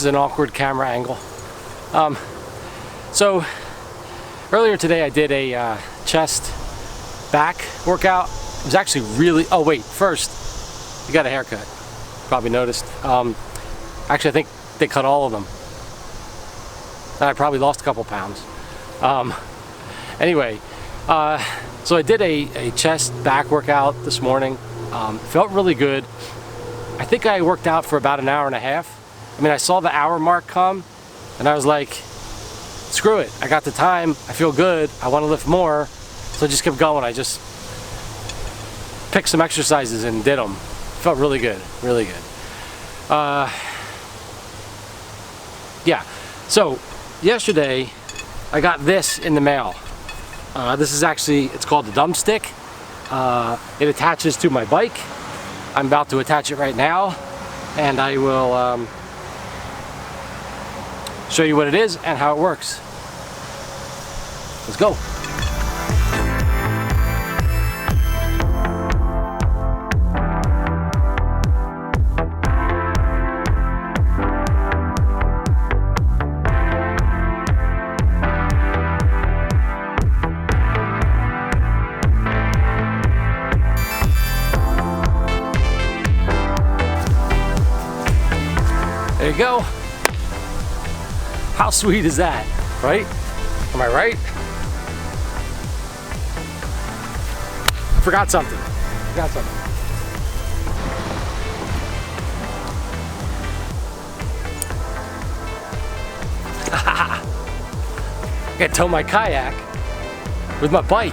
This is an awkward camera angle. So earlier today I did a chest back workout. It was actually really, oh wait, first, you got a haircut. Probably noticed. Actually, I think they cut all of them. And I probably lost a couple pounds. Anyway, so I did a chest back workout this morning. Felt really good. I think I worked out for about an hour and a half. I mean, I saw the hour mark come and I was like, screw it. I got the time. I feel good. I want to lift more. So I just kept going. I just picked some exercises and did them. Felt really good. Really good. Yeah. So yesterday I got this in the mail. This is actually, it's called the Dumb Stick. It attaches to my bike. I'm about to attach it right now, and I will show you what it is and how it works. Let's go. There you go. How sweet is that, right? Am I right? Forgot something. I gotta tow my kayak with my bike.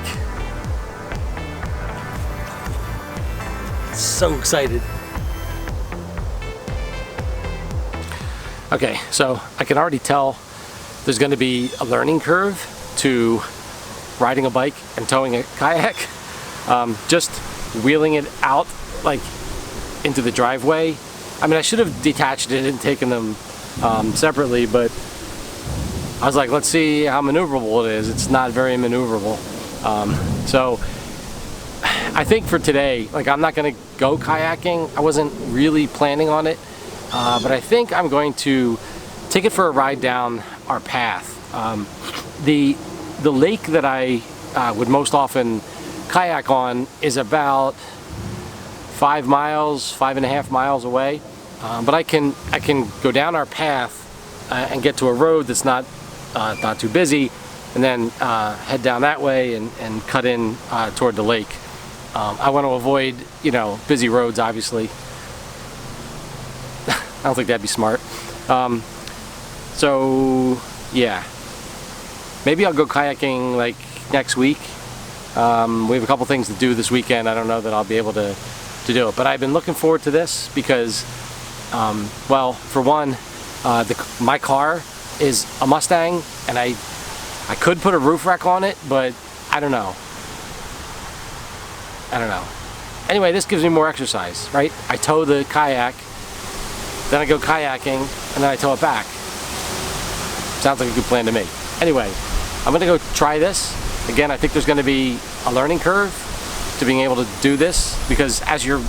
So excited. Okay, so I can already tell there's going to be a learning curve to riding a bike and towing a kayak. Just wheeling it out like into the driveway. I mean, I should have detached it and taken them separately, but I was like, let's see how maneuverable it is. It's not very maneuverable. So I think for today, like, I'm not going to go kayaking. I wasn't really planning on it. But I think I'm going to take it for a ride down our path. The lake that I would most often kayak on is about 5 miles, 5.5 miles away. But I can go down our path and get to a road that's not too busy, and then head down that way and cut in toward the lake. I want to avoid, busy roads, obviously. I don't think that'd be smart. So yeah, maybe I'll go kayaking like next week. We have a couple things to do this weekend. I don't know that I'll be able to do it, but I've been looking forward to this because, well, for one, my car is a Mustang, and I could put a roof rack on it, but I don't know. Anyway, this gives me more exercise, right? I tow the kayak, then I go kayaking, and then I tow it back. Sounds like a good plan to me. Anyway, I'm gonna go try this. Again, I think there's gonna be a learning curve to being able to do this, because as you're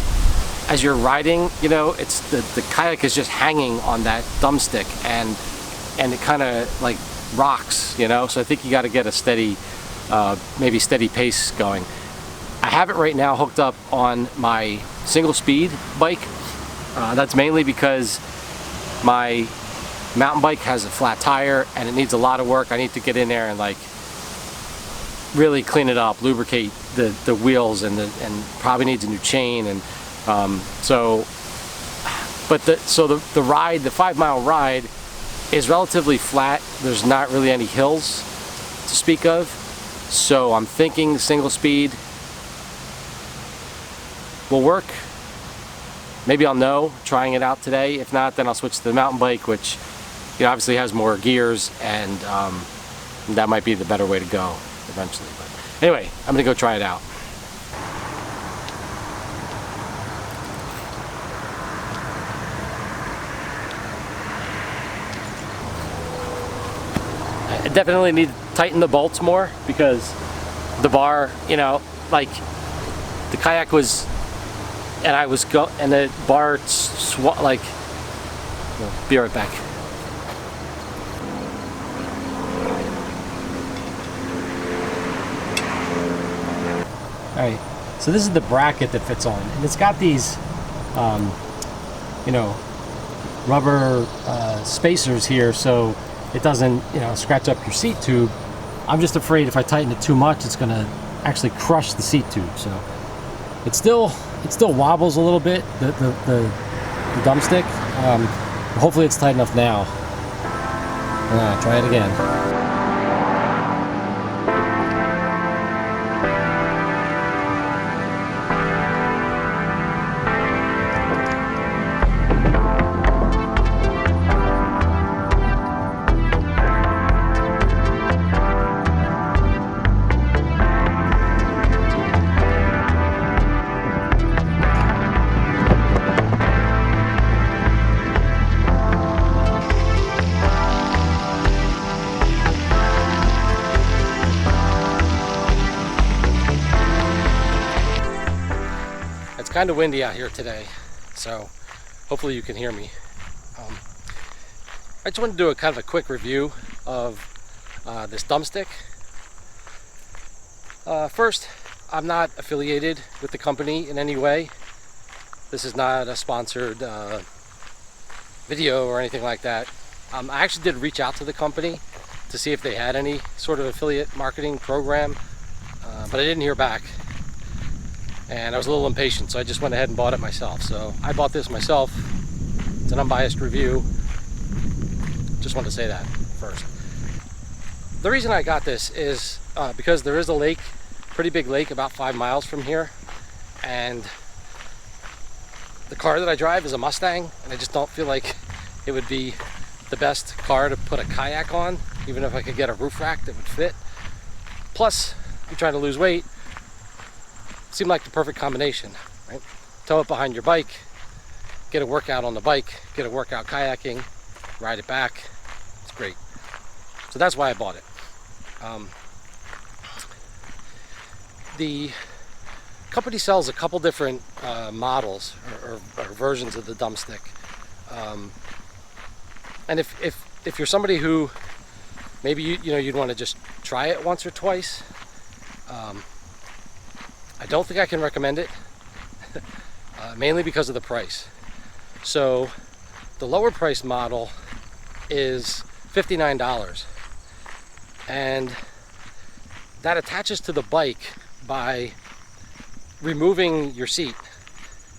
riding, it's the kayak is just hanging on that thumb stick, and it kind of like rocks, so I think you got to get a steady, maybe steady pace going. I have it right now hooked up on my single speed bike. That's mainly because my mountain bike has a flat tire and it needs a lot of work. I need to get in there and like really clean it up, lubricate the wheels, and probably needs a new chain. And the ride, the 5 mile ride, is relatively flat. There's not really any hills to speak of. So I'm thinking single speed will work. Maybe I'll know trying it out today. If not, then I'll switch to the mountain bike, which obviously has more gears, and that might be the better way to go eventually. But anyway, I'm gonna go try it out. I definitely need to tighten the bolts more, because the bar, like the kayak was, and the bar be right back. Alright, so this is the bracket that fits on, and it's got these, you know, rubber spacers here so it doesn't, you know, scratch up your seat tube. I'm just afraid if I tighten it too much, it's going to actually crush the seat tube. So it still wobbles a little bit, the dump stick. Hopefully it's tight enough now. Try it again. It's kind of windy out here today, so hopefully you can hear me. I just wanted to do a kind of a quick review of this dump stick. First, I'm not affiliated with the company in any way. This is not a sponsored video or anything like that. I actually did reach out to the company to see if they had any sort of affiliate marketing program, but I didn't hear back. And I was a little impatient, so I just went ahead and bought it myself. So I bought this myself. It's an unbiased review. Just wanted to say that first. The reason I got this is because there is a lake, pretty big lake, about 5 miles from here. And the car that I drive is a Mustang, and I just don't feel like it would be the best car to put a kayak on, even if I could get a roof rack that would fit. Plus, if you're trying to lose weight, seemed like the perfect combination, right? Tow it behind your bike, get a workout on the bike, get a workout kayaking, ride it back. It's great. So that's why I bought it. The company sells a couple different models or versions of the dump stick. And if you're somebody who maybe you'd want to just try it once or twice, I don't think I can recommend it, mainly because of the price. So the lower price model is $59, and that attaches to the bike by removing your seat,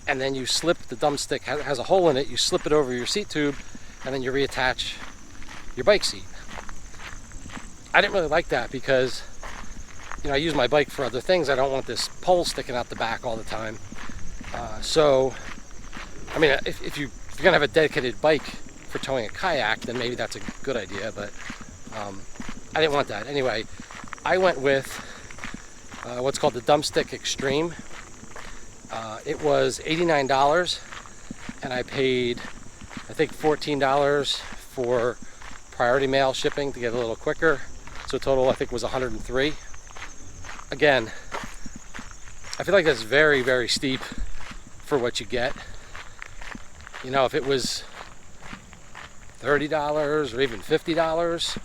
and then you slip the dump stick, has a hole in it, you slip it over your seat tube, and then you reattach your bike seat. I didn't really like that because I use my bike for other things. I don't want this pole sticking out the back all the time. So, I mean, if you're gonna have a dedicated bike for towing a kayak, then maybe that's a good idea, but I didn't want that. Anyway, I went with what's called the Dump Stick Extreme. It was $89, and I paid, I think, $14 for priority mail shipping to get a little quicker. So total, I think, was $103. Again, I feel like that's very, very steep for what you get. If it was $30 or even $50,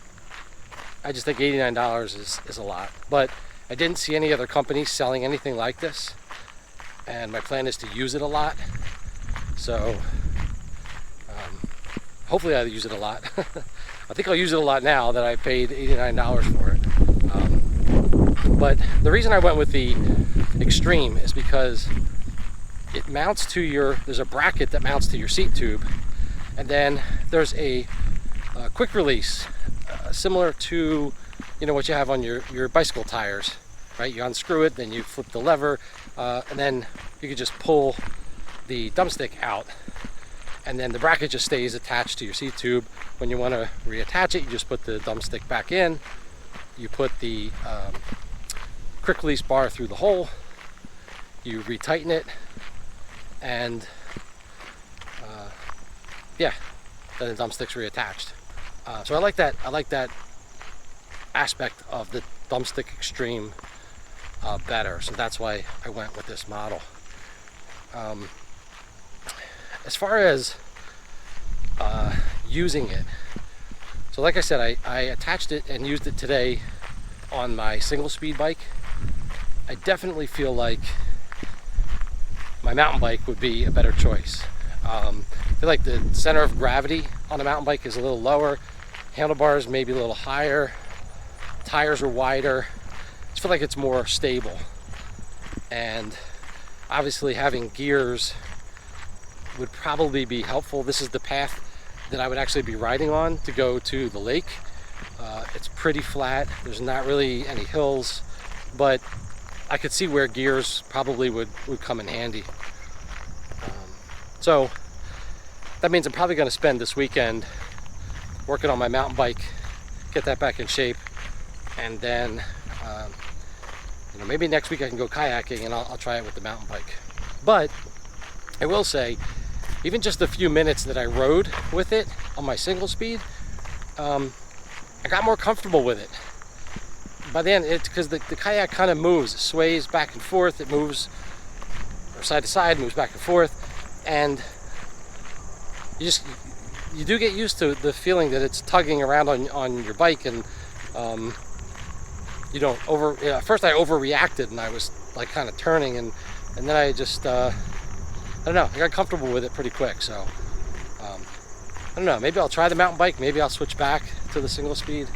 I just think $89 is a lot. But I didn't see any other companies selling anything like this, and my plan is to use it a lot. So hopefully I'll use it a lot. I think I'll use it a lot now that I paid $89 for it. But the reason I went with the Extreme is because it mounts to there's a bracket that mounts to your seat tube, and then there's a quick release, similar to what you have on your bicycle tires, right? You unscrew it, then you flip the lever, and then you can just pull the dump stick out, and then the bracket just stays attached to your seat tube. When you want to reattach it, you just put the dump stick back in, you put the quick release bar through the hole, you retighten it, and yeah, then the dump stick's reattached. So I like that aspect of the Dump Stick Extreme better. So that's why I went with this model. As far as using it, so like I said, I attached it and used it today on my single speed bike, I definitely feel like my mountain bike would be a better choice. I feel like the center of gravity on a mountain bike is a little lower, handlebars maybe a little higher, tires are wider. I just feel like it's more stable. And obviously having gears would probably be helpful. This is the path that I would actually be riding on to go to the lake. It's pretty flat, there's not really any hills, but I could see where gears probably would come in handy. So that means I'm probably going to spend this weekend working on my mountain bike, get that back in shape, and then maybe next week I can go kayaking and I'll try it with the mountain bike. But I will say, even just the few minutes that I rode with it on my single speed, I got more comfortable with it. By the end, because the kayak kind of moves, it sways back and forth, it moves or side to side, moves back and forth, and you do get used to the feeling that it's tugging around on your bike, and you don't at first I overreacted and I was like kind of turning, and then I just I don't know, I got comfortable with it pretty quick. So I don't know, maybe I'll try the mountain bike, maybe I'll switch back to the single speed.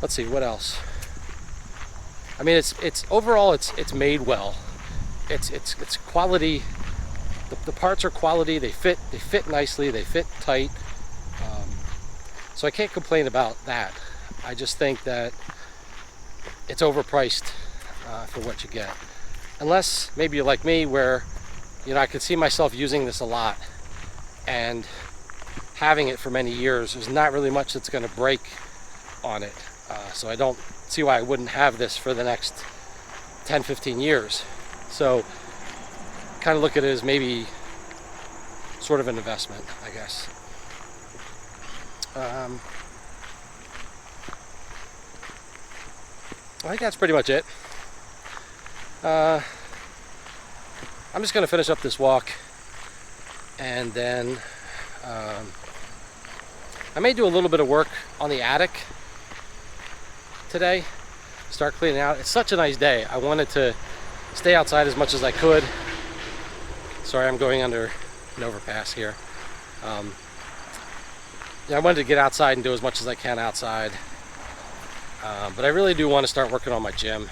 Let's see, what else? I mean, it's overall it's made well. It's quality. The parts are quality. They fit nicely. They fit tight. So I can't complain about that. I just think that it's overpriced for what you get. Unless maybe you're like me, where I could see myself using this a lot and having it for many years. There's not really much that's going to break on it. So I don't see why I wouldn't have this for the next 10-15 years. So kind of look at it as maybe sort of an investment, I guess. I think that's pretty much it. I'm just going to finish up this walk, and then I may do a little bit of work on the attic today, start cleaning out. It's such a nice day. I wanted to stay outside as much as I could. Sorry, I'm going under an overpass here. I wanted to get outside and do as much as I can outside, but I really do want to start working on my gym,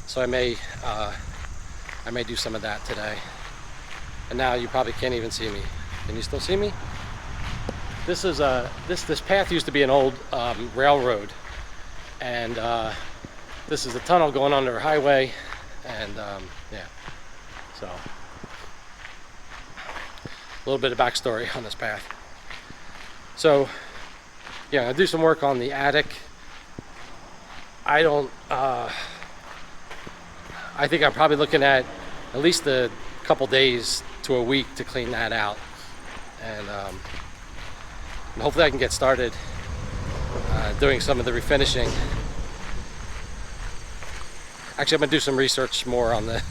so I may do some of that today. And now you probably can't even see me. Can you still see me? This is this path used to be an old railroad, and this is a tunnel going under a highway, and yeah. So a little bit of backstory on this path. So yeah, I'll do some work on the attic. I think I'm probably looking at least a couple days to a week to clean that out, and hopefully I can get started doing some of the refinishing. Actually, I'm gonna do some research more on the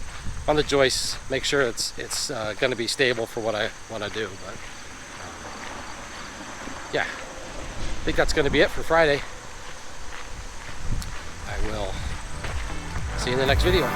joists, make sure it's gonna be stable for what I want to do. But yeah, I think that's gonna be it for Friday. I will see you in the next video.